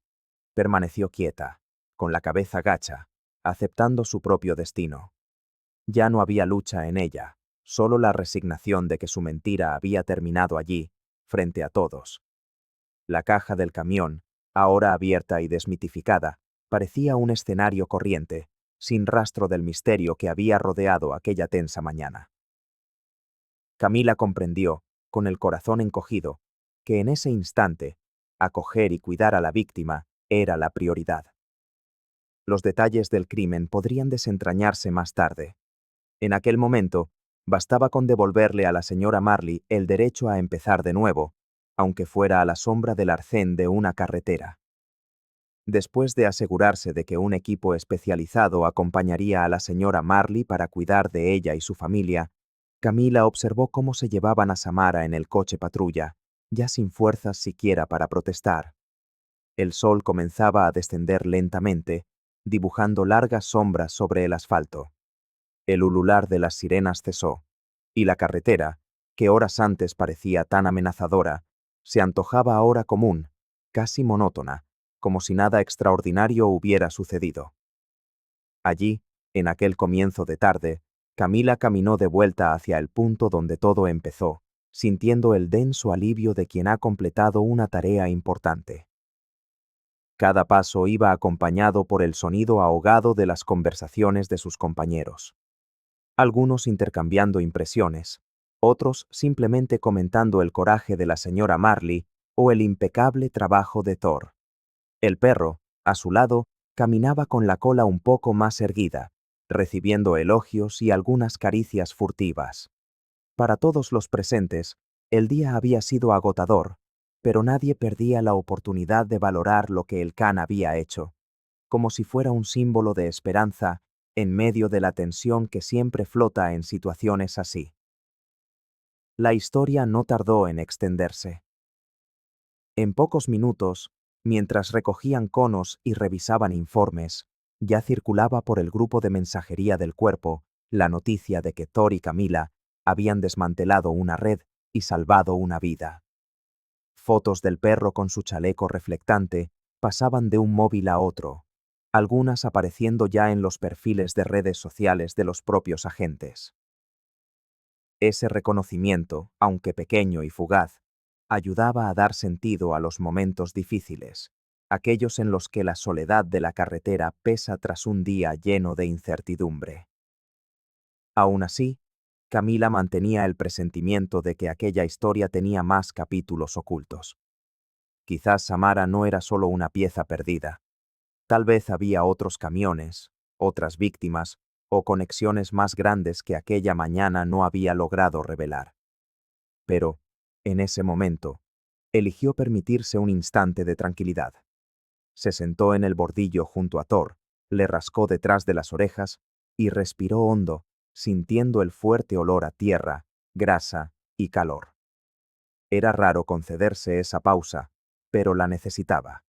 Permaneció quieta, con la cabeza gacha, aceptando su propio destino. Ya no había lucha en ella, solo la resignación de que su mentira había terminado allí, frente a todos. La caja del camión, ahora abierta y desmitificada, parecía un escenario corriente, sin rastro del misterio que había rodeado aquella tensa mañana. Camila comprendió, con el corazón encogido, que en ese instante, acoger y cuidar a la víctima era la prioridad. Los detalles del crimen podrían desentrañarse más tarde. En aquel momento, bastaba con devolverle a la señora Marley el derecho a empezar de nuevo, aunque fuera a la sombra del arcén de una carretera. Después de asegurarse de que un equipo especializado acompañaría a la señora Marley para cuidar de ella y su familia, Camila observó cómo se llevaban a Samara en el coche patrulla, ya sin fuerzas siquiera para protestar. El sol comenzaba a descender lentamente, dibujando largas sombras sobre el asfalto. El ulular de las sirenas cesó, y la carretera, que horas antes parecía tan amenazadora, se antojaba ahora común, casi monótona, como si nada extraordinario hubiera sucedido. Allí, en aquel comienzo de tarde, Camila caminó de vuelta hacia el punto donde todo empezó, sintiendo el denso alivio de quien ha completado una tarea importante. Cada paso iba acompañado por el sonido ahogado de las conversaciones de sus compañeros. Algunos intercambiando impresiones, otros simplemente comentando el coraje de la señora Marley o el impecable trabajo de Thor. El perro, a su lado, caminaba con la cola un poco más erguida, recibiendo elogios y algunas caricias furtivas. Para todos los presentes, el día había sido agotador, pero nadie perdía la oportunidad de valorar lo que el can había hecho, como si fuera un símbolo de esperanza en medio de la tensión que siempre flota en situaciones así. La historia no tardó en extenderse. En pocos minutos, mientras recogían conos y revisaban informes, ya circulaba por el grupo de mensajería del cuerpo la noticia de que Thor y Camila habían desmantelado una red y salvado una vida. Fotos del perro con su chaleco reflectante pasaban de un móvil a otro, algunas apareciendo ya en los perfiles de redes sociales de los propios agentes. Ese reconocimiento, aunque pequeño y fugaz, ayudaba a dar sentido a los momentos difíciles, aquellos en los que la soledad de la carretera pesa tras un día lleno de incertidumbre. Aún así, Camila mantenía el presentimiento de que aquella historia tenía más capítulos ocultos. Quizás Samara no era solo una pieza perdida. Tal vez había otros camiones, otras víctimas, o conexiones más grandes que aquella mañana no había logrado revelar. Pero, en ese momento, eligió permitirse un instante de tranquilidad. Se sentó en el bordillo junto a Thor, le rascó detrás de las orejas y respiró hondo, sintiendo el fuerte olor a tierra, grasa y calor. Era raro concederse esa pausa, pero la necesitaba.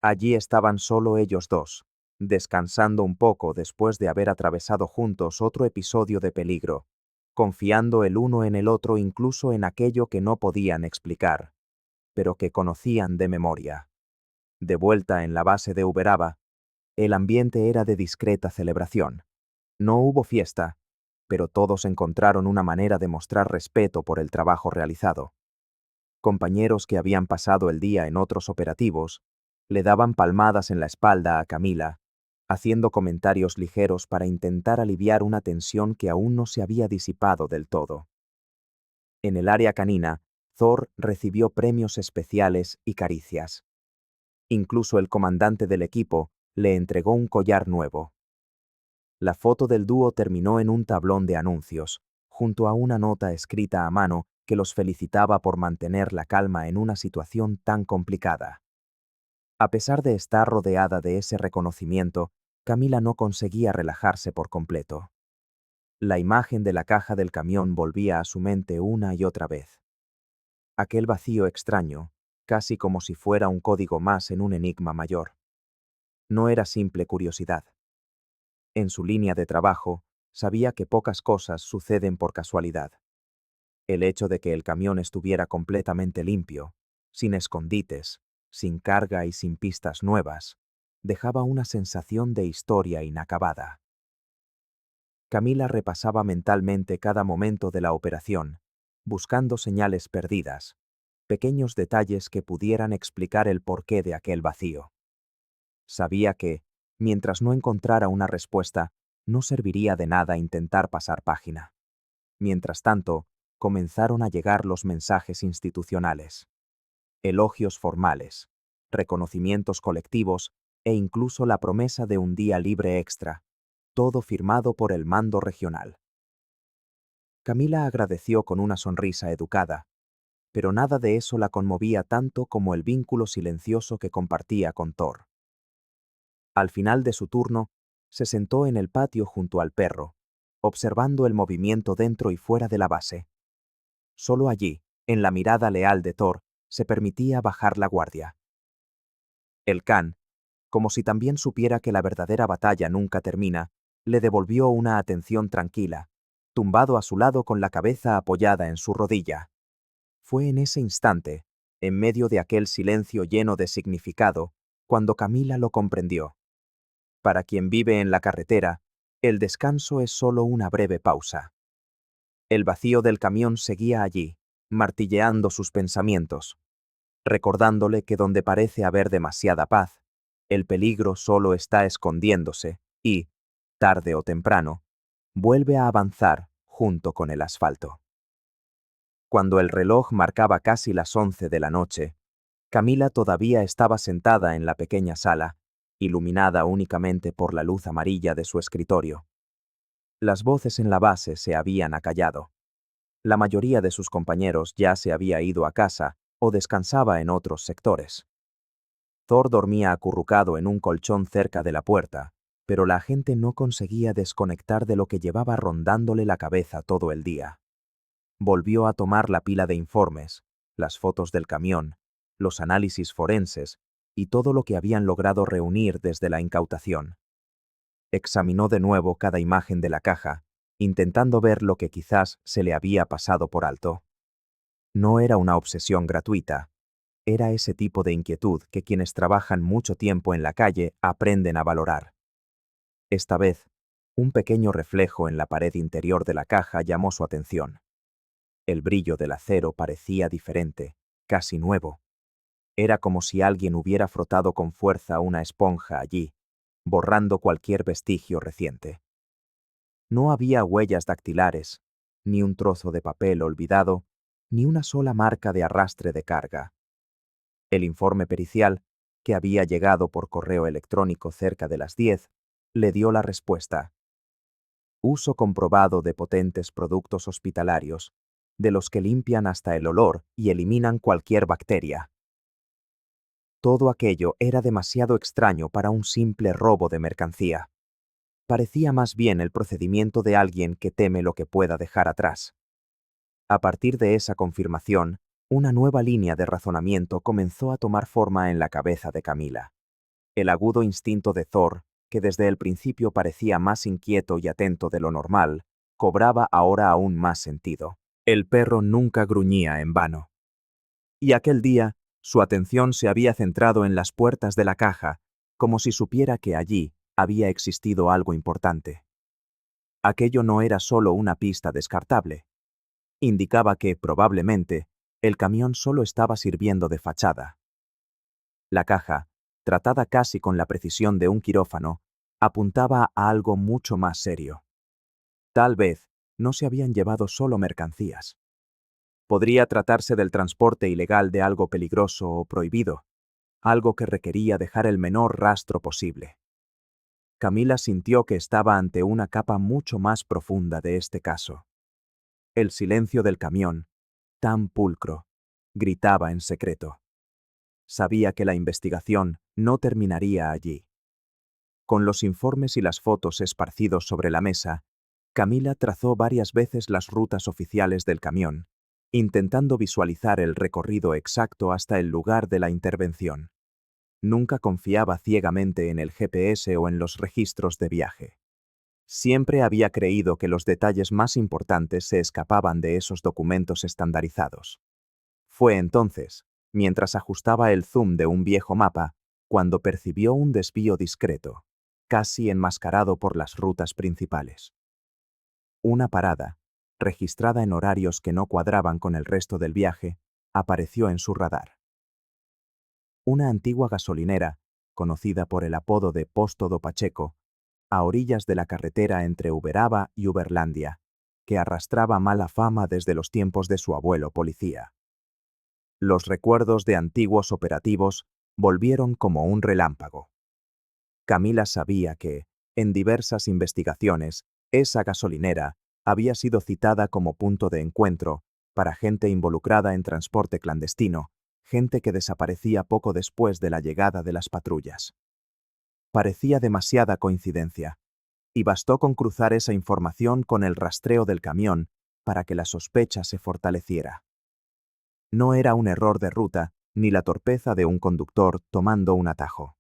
Allí estaban solo ellos dos, descansando un poco después de haber atravesado juntos otro episodio de peligro, confiando el uno en el otro incluso en aquello que no podían explicar, pero que conocían de memoria. De vuelta en la base de Uberaba, el ambiente era de discreta celebración. No hubo fiesta, pero todos encontraron una manera de mostrar respeto por el trabajo realizado. Compañeros que habían pasado el día en otros operativos le daban palmadas en la espalda a Camila, haciendo comentarios ligeros para intentar aliviar una tensión que aún no se había disipado del todo. En el área canina, Thor recibió premios especiales y caricias. Incluso el comandante del equipo le entregó un collar nuevo. La foto del dúo terminó en un tablón de anuncios, junto a una nota escrita a mano que los felicitaba por mantener la calma en una situación tan complicada. A pesar de estar rodeada de ese reconocimiento, Camila no conseguía relajarse por completo. La imagen de la caja del camión volvía a su mente una y otra vez. Aquel vacío extraño, casi como si fuera un código más en un enigma mayor. No era simple curiosidad. En su línea de trabajo, sabía que pocas cosas suceden por casualidad. El hecho de que el camión estuviera completamente limpio, sin escondites, sin carga y sin pistas nuevas, dejaba una sensación de historia inacabada. Camila repasaba mentalmente cada momento de la operación, buscando señales perdidas, pequeños detalles que pudieran explicar el porqué de aquel vacío. Sabía que, mientras no encontrara una respuesta, no serviría de nada intentar pasar página. Mientras tanto, comenzaron a llegar los mensajes institucionales. Elogios formales, reconocimientos colectivos e incluso la promesa de un día libre extra, todo firmado por el mando regional. Camila agradeció con una sonrisa educada, pero nada de eso la conmovía tanto como el vínculo silencioso que compartía con Thor. Al final de su turno, se sentó en el patio junto al perro, observando el movimiento dentro y fuera de la base. Solo allí, en la mirada leal de Thor, se permitía bajar la guardia. El Khan, como si también supiera que la verdadera batalla nunca termina, le devolvió una atención tranquila, tumbado a su lado con la cabeza apoyada en su rodilla. Fue en ese instante, en medio de aquel silencio lleno de significado, cuando Camila lo comprendió. Para quien vive en la carretera, el descanso es solo una breve pausa. El vacío del camión seguía allí, martilleando sus pensamientos, recordándole que donde parece haber demasiada paz, el peligro solo está escondiéndose y, tarde o temprano, vuelve a avanzar junto con el asfalto. Cuando el reloj marcaba casi las 11 de la noche, Camila todavía estaba sentada en la pequeña sala, iluminada únicamente por la luz amarilla de su escritorio. Las voces en la base se habían acallado. La mayoría de sus compañeros ya se había ido a casa o descansaba en otros sectores. Thor dormía acurrucado en un colchón cerca de la puerta, pero la gente no conseguía desconectar de lo que llevaba rondándole la cabeza todo el día. Volvió a tomar la pila de informes, las fotos del camión, los análisis forenses y todo lo que habían logrado reunir desde la incautación. Examinó de nuevo cada imagen de la caja, intentando ver lo que quizás se le había pasado por alto. No era una obsesión gratuita. Era ese tipo de inquietud que quienes trabajan mucho tiempo en la calle aprenden a valorar. Esta vez, un pequeño reflejo en la pared interior de la caja llamó su atención. El brillo del acero parecía diferente, casi nuevo. Era como si alguien hubiera frotado con fuerza una esponja allí, borrando cualquier vestigio reciente. No había huellas dactilares, ni un trozo de papel olvidado, ni una sola marca de arrastre de carga. El informe pericial, que había llegado por correo electrónico cerca de las 10, le dio la respuesta. uso comprobado de potentes productos hospitalarios, de los que limpian hasta el olor y eliminan cualquier bacteria. Todo aquello era demasiado extraño para un simple robo de mercancía. Parecía más bien el procedimiento de alguien que teme lo que pueda dejar atrás. A partir de esa confirmación, una nueva línea de razonamiento comenzó a tomar forma en la cabeza de Camila. El agudo instinto de Thor, que desde el principio parecía más inquieto y atento de lo normal, cobraba ahora aún más sentido. El perro nunca gruñía en vano. Y aquel día, su atención se había centrado en las puertas de la caja, como si supiera que allí había existido algo importante. Aquello no era solo una pista descartable. Indicaba que, probablemente, el camión solo estaba sirviendo de fachada. La caja, tratada casi con la precisión de un quirófano, apuntaba a algo mucho más serio. Tal vez no se habían llevado solo mercancías. Podría tratarse del transporte ilegal de algo peligroso o prohibido, algo que requería dejar el menor rastro posible. Camila sintió que estaba ante una capa mucho más profunda de este caso. El silencio del camión, tan pulcro, gritaba en secreto. Sabía que la investigación no terminaría allí. Con los informes y las fotos esparcidos sobre la mesa, Camila trazó varias veces las rutas oficiales del camión, intentando visualizar el recorrido exacto hasta el lugar de la intervención. Nunca confiaba ciegamente en el GPS o en los registros de viaje. Siempre había creído que los detalles más importantes se escapaban de esos documentos estandarizados. Fue entonces, mientras ajustaba el zoom de un viejo mapa, cuando percibió un desvío discreto, casi enmascarado por las rutas principales. Una parada, registrada en horarios que no cuadraban con el resto del viaje, apareció en su radar. Una antigua gasolinera, conocida por el apodo de Posto do Pacheco, a orillas de la carretera entre Uberaba y Uberlandia, que arrastraba mala fama desde los tiempos de su abuelo policía. Los recuerdos de antiguos operativos volvieron como un relámpago. Camila sabía que, en diversas investigaciones, esa gasolinera había sido citada como punto de encuentro para gente involucrada en transporte clandestino, gente que desaparecía poco después de la llegada de las patrullas. Parecía demasiada coincidencia, y bastó con cruzar esa información con el rastreo del camión para que la sospecha se fortaleciera. No era un error de ruta ni la torpeza de un conductor tomando un atajo.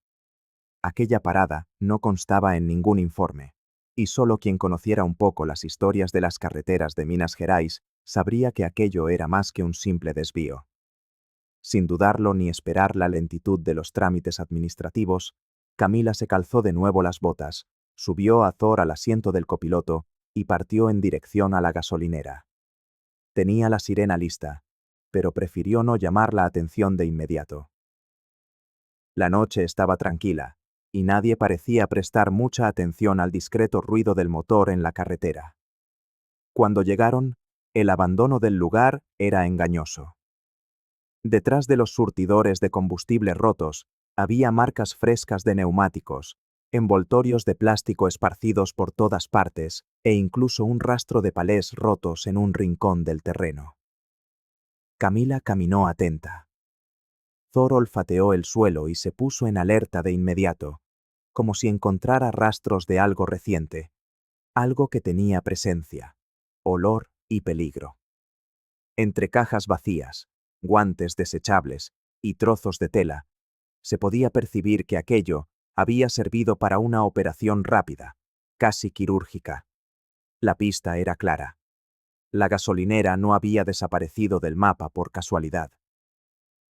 Aquella parada no constaba en ningún informe, y solo quien conociera un poco las historias de las carreteras de Minas Gerais sabría que aquello era más que un simple desvío. Sin dudarlo ni esperar la lentitud de los trámites administrativos, Camila se calzó de nuevo las botas, subió a Thor al asiento del copiloto y partió en dirección a la gasolinera. Tenía la sirena lista, pero prefirió no llamar la atención de inmediato. La noche estaba tranquila, y nadie parecía prestar mucha atención al discreto ruido del motor en la carretera. Cuando llegaron, el abandono del lugar era engañoso. Detrás de los surtidores de combustible rotos, había marcas frescas de neumáticos, envoltorios de plástico esparcidos por todas partes e incluso un rastro de palés rotos en un rincón del terreno. Camila caminó atenta. Thor olfateó el suelo y se puso en alerta de inmediato, como si encontrara rastros de algo reciente, algo que tenía presencia, olor y peligro. Entre cajas vacías, guantes desechables y trozos de tela, se podía percibir que aquello había servido para una operación rápida, casi quirúrgica. La pista era clara. La gasolinera no había desaparecido del mapa por casualidad.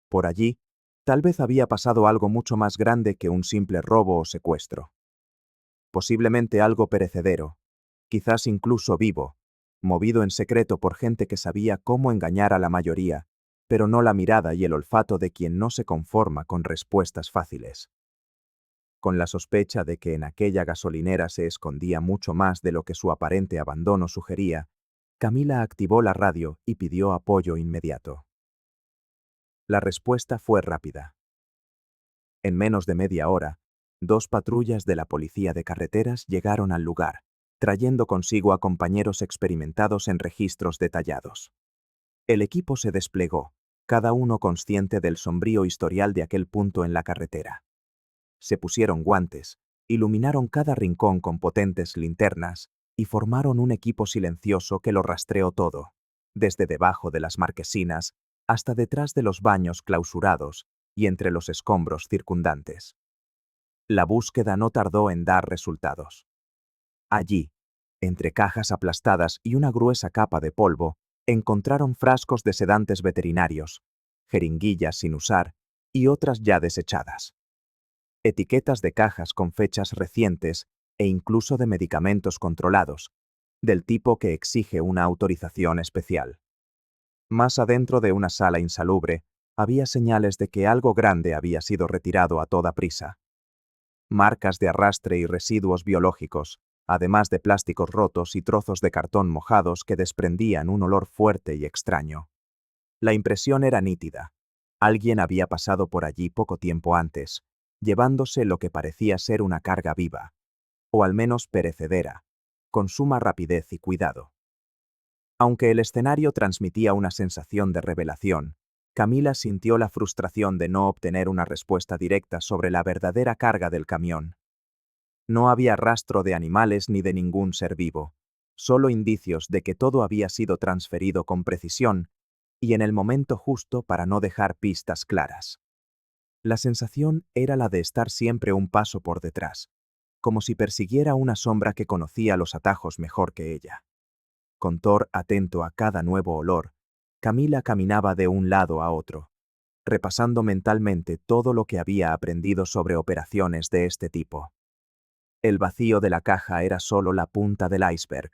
Por allí, tal vez había pasado algo mucho más grande que un simple robo o secuestro. Posiblemente algo perecedero, quizás incluso vivo, movido en secreto por gente que sabía cómo engañar a la mayoría, pero no la mirada y el olfato de quien no se conforma con respuestas fáciles. Con la sospecha de que en aquella gasolinera se escondía mucho más de lo que su aparente abandono sugería, Camila activó la radio y pidió apoyo inmediato. La respuesta fue rápida. En menos de media hora, 2 patrullas de la policía de carreteras llegaron al lugar, trayendo consigo a compañeros experimentados en registros detallados. El equipo se desplegó, cada uno consciente del sombrío historial de aquel punto en la carretera. Se pusieron guantes, iluminaron cada rincón con potentes linternas y formaron un equipo silencioso que lo rastreó todo, desde debajo de las marquesinas hasta detrás de los baños clausurados y entre los escombros circundantes. La búsqueda no tardó en dar resultados. Allí, entre cajas aplastadas y una gruesa capa de polvo, encontraron frascos de sedantes veterinarios, jeringuillas sin usar y otras ya desechadas. Etiquetas de cajas con fechas recientes e incluso de medicamentos controlados, del tipo que exige una autorización especial. Más adentro de una sala insalubre, había señales de que algo grande había sido retirado a toda prisa. Marcas de arrastre y residuos biológicos, además de plásticos rotos y trozos de cartón mojados que desprendían un olor fuerte y extraño. La impresión era nítida. Alguien había pasado por allí poco tiempo antes, llevándose lo que parecía ser una carga viva, o al menos perecedera, con suma rapidez y cuidado. Aunque el escenario transmitía una sensación de revelación, Camila sintió la frustración de no obtener una respuesta directa sobre la verdadera carga del camión. No había rastro de animales ni de ningún ser vivo, solo indicios de que todo había sido transferido con precisión y en el momento justo para no dejar pistas claras. La sensación era la de estar siempre un paso por detrás, como si persiguiera una sombra que conocía los atajos mejor que ella. Con Thor atento a cada nuevo olor, Camila caminaba de un lado a otro, repasando mentalmente todo lo que había aprendido sobre operaciones de este tipo. El vacío de la caja era solo la punta del iceberg.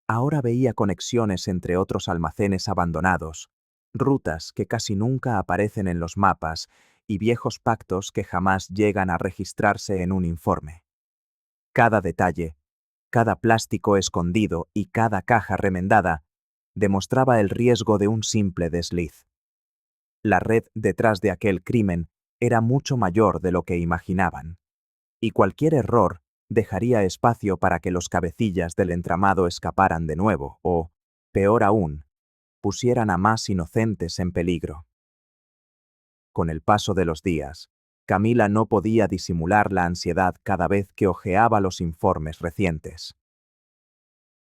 Ahora veía conexiones entre otros almacenes abandonados, rutas que casi nunca aparecen en los mapas y viejos pactos que jamás llegan a registrarse en un informe. Cada detalle, cada plástico escondido y cada caja remendada demostraba el riesgo de un simple desliz. La red detrás de aquel crimen era mucho mayor de lo que imaginaban, y cualquier error dejaría espacio para que los cabecillas del entramado escaparan de nuevo o, peor aún, pusieran a más inocentes en peligro. Con el paso de los días, Camila no podía disimular la ansiedad cada vez que hojeaba los informes recientes.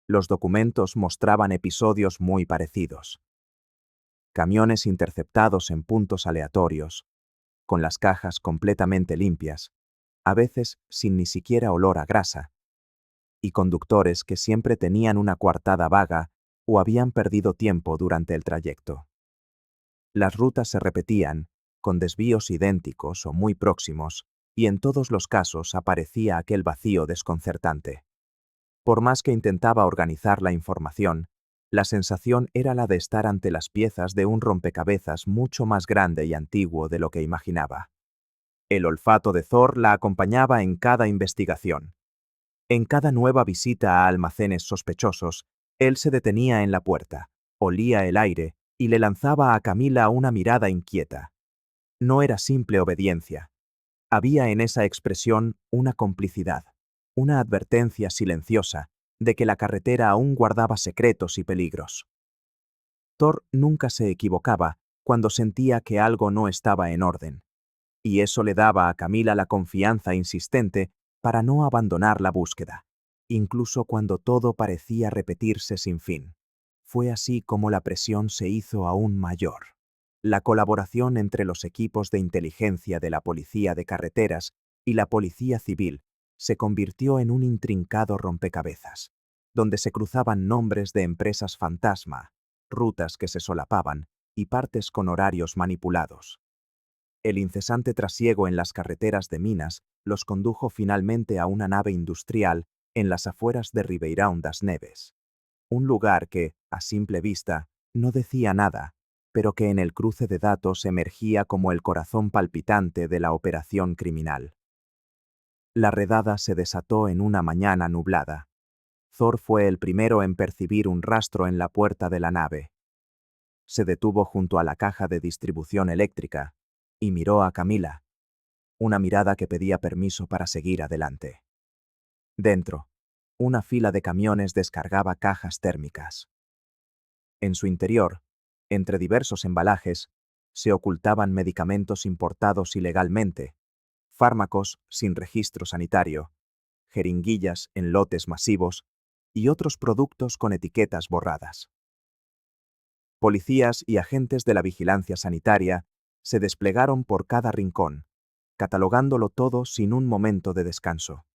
Los documentos mostraban episodios muy parecidos. Camiones interceptados en puntos aleatorios, con las cajas completamente limpias, a veces sin ni siquiera olor a grasa, y conductores que siempre tenían una coartada vaga o habían perdido tiempo durante el trayecto. Las rutas se repetían, con desvíos idénticos o muy próximos, y en todos los casos aparecía aquel vacío desconcertante. Por más que intentaba organizar la información, la sensación era la de estar ante las piezas de un rompecabezas mucho más grande y antiguo de lo que imaginaba. El olfato de Thor la acompañaba en cada investigación. En cada nueva visita a almacenes sospechosos, él se detenía en la puerta, olía el aire y le lanzaba a Camila una mirada inquieta. No era simple obediencia. Había en esa expresión una complicidad, una advertencia silenciosa de que la carretera aún guardaba secretos y peligros. Thor nunca se equivocaba cuando sentía que algo no estaba en orden, y eso le daba a Camila la confianza insistente para no abandonar la búsqueda, incluso cuando todo parecía repetirse sin fin. Fue así como la presión se hizo aún mayor. La colaboración entre los equipos de inteligencia de la Policía de Carreteras y la Policía Civil se convirtió en un intrincado rompecabezas, donde se cruzaban nombres de empresas fantasma, rutas que se solapaban y partes con horarios manipulados. El incesante trasiego en las carreteras de Minas los condujo finalmente a una nave industrial en las afueras de Ribeirão das Neves, un lugar que, a simple vista, no decía nada, pero que en el cruce de datos emergía como el corazón palpitante de la operación criminal. La redada se desató en una mañana nublada. Thor fue el primero en percibir un rastro en la puerta de la nave. Se detuvo junto a la caja de distribución eléctrica y miró a Camila, una mirada que pedía permiso para seguir adelante. Dentro, una fila de camiones descargaba cajas térmicas. En su interior, entre diversos embalajes, se ocultaban medicamentos importados ilegalmente, fármacos sin registro sanitario, jeringuillas en lotes masivos y otros productos con etiquetas borradas. Policías y agentes de la vigilancia sanitaria se desplegaron por cada rincón, catalogándolo todo sin un momento de descanso.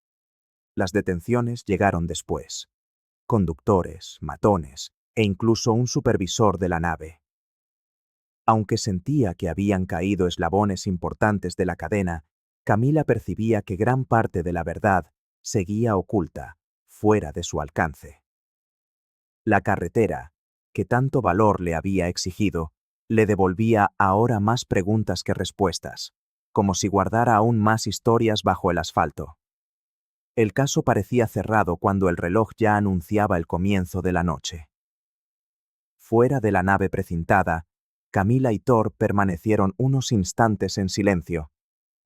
Las detenciones llegaron después. Conductores, matones e incluso un supervisor de la nave. Aunque sentía que habían caído eslabones importantes de la cadena, Camila percibía que gran parte de la verdad seguía oculta, fuera de su alcance. La carretera, que tanto valor le había exigido, le devolvía ahora más preguntas que respuestas, como si guardara aún más historias bajo el asfalto. El caso parecía cerrado cuando el reloj ya anunciaba el comienzo de la noche. Fuera de la nave precintada, Camila y Thor permanecieron unos instantes en silencio,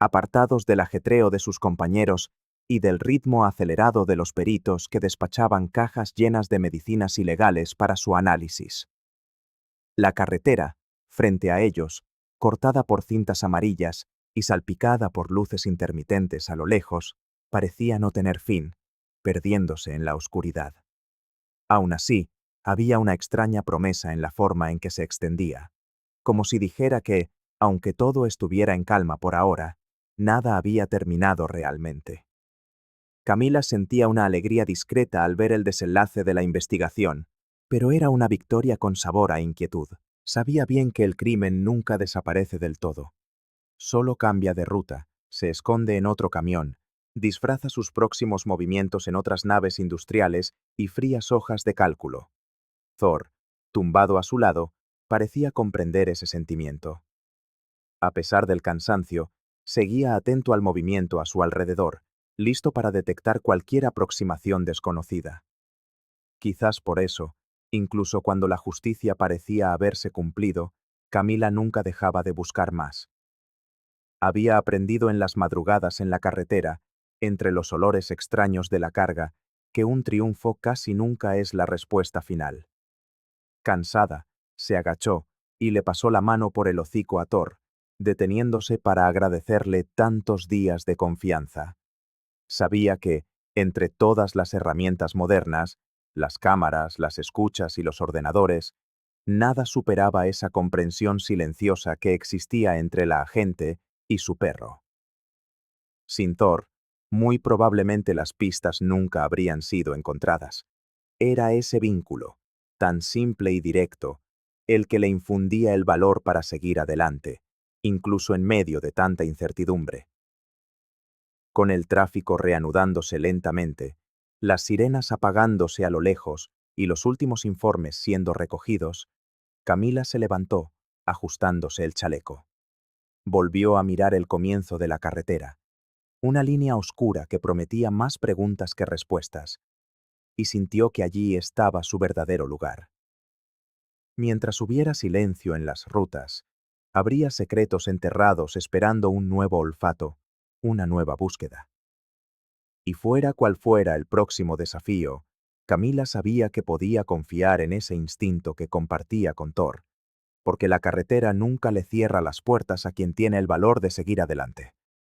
apartados del ajetreo de sus compañeros y del ritmo acelerado de los peritos que despachaban cajas llenas de medicinas ilegales para su análisis. La carretera, frente a ellos, cortada por cintas amarillas y salpicada por luces intermitentes a lo lejos, parecía no tener fin, perdiéndose en la oscuridad. Aún así, había una extraña promesa en la forma en que se extendía, como si dijera que, aunque todo estuviera en calma por ahora, nada había terminado realmente. Camila sentía una alegría discreta al ver el desenlace de la investigación, pero era una victoria con sabor a inquietud. Sabía bien que el crimen nunca desaparece del todo. Solo cambia de ruta, se esconde en otro camión, disfraza sus próximos movimientos en otras naves industriales y frías hojas de cálculo. Thor, tumbado a su lado, parecía comprender ese sentimiento. A pesar del cansancio, seguía atento al movimiento a su alrededor, listo para detectar cualquier aproximación desconocida. Quizás por eso, incluso cuando la justicia parecía haberse cumplido, Camila nunca dejaba de buscar más. Había aprendido en las madrugadas en la carretera, entre los olores extraños de la carga, que un triunfo casi nunca es la respuesta final. Cansada, se agachó y le pasó la mano por el hocico a Thor, deteniéndose para agradecerle tantos días de confianza. Sabía que, entre todas las herramientas modernas, las cámaras, las escuchas y los ordenadores, nada superaba esa comprensión silenciosa que existía entre la agente y su perro. Sin Thor, muy probablemente las pistas nunca habrían sido encontradas. Era ese vínculo, tan simple y directo, el que le infundía el valor para seguir adelante, incluso en medio de tanta incertidumbre. Con el tráfico reanudándose lentamente, las sirenas apagándose a lo lejos y los últimos informes siendo recogidos, Camila se levantó, ajustándose el chaleco. Volvió a mirar el comienzo de la carretera, una línea oscura que prometía más preguntas que respuestas, y sintió que allí estaba su verdadero lugar. Mientras hubiera silencio en las rutas, habría secretos enterrados esperando un nuevo olfato, una nueva búsqueda. Y fuera cual fuera el próximo desafío, Camila sabía que podía confiar en ese instinto que compartía con Thor, porque la carretera nunca le cierra las puertas a quien tiene el valor de seguir adelante.